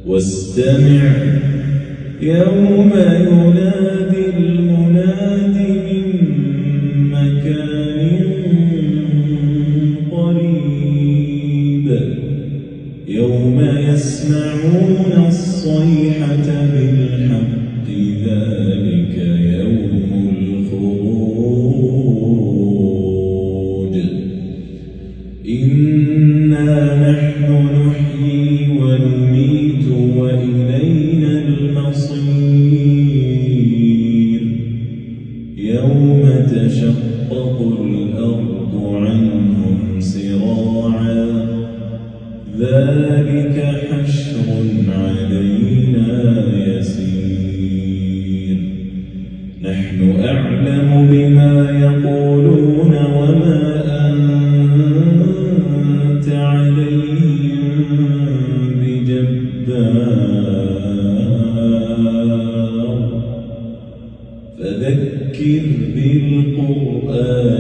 واستمع يوم ينادي المناد من مكان قريب يوم يسمعون الصيحة بالحق ذلك يوم الخروج إنا نحن نحيي ونميت وإلينا المصير يوم تشقق الأرض عنهم سراعا ذلك حشر علينا يسير نحن أعلم بما يقولون وما أنت عليهم بجبار فذكر بالقرآن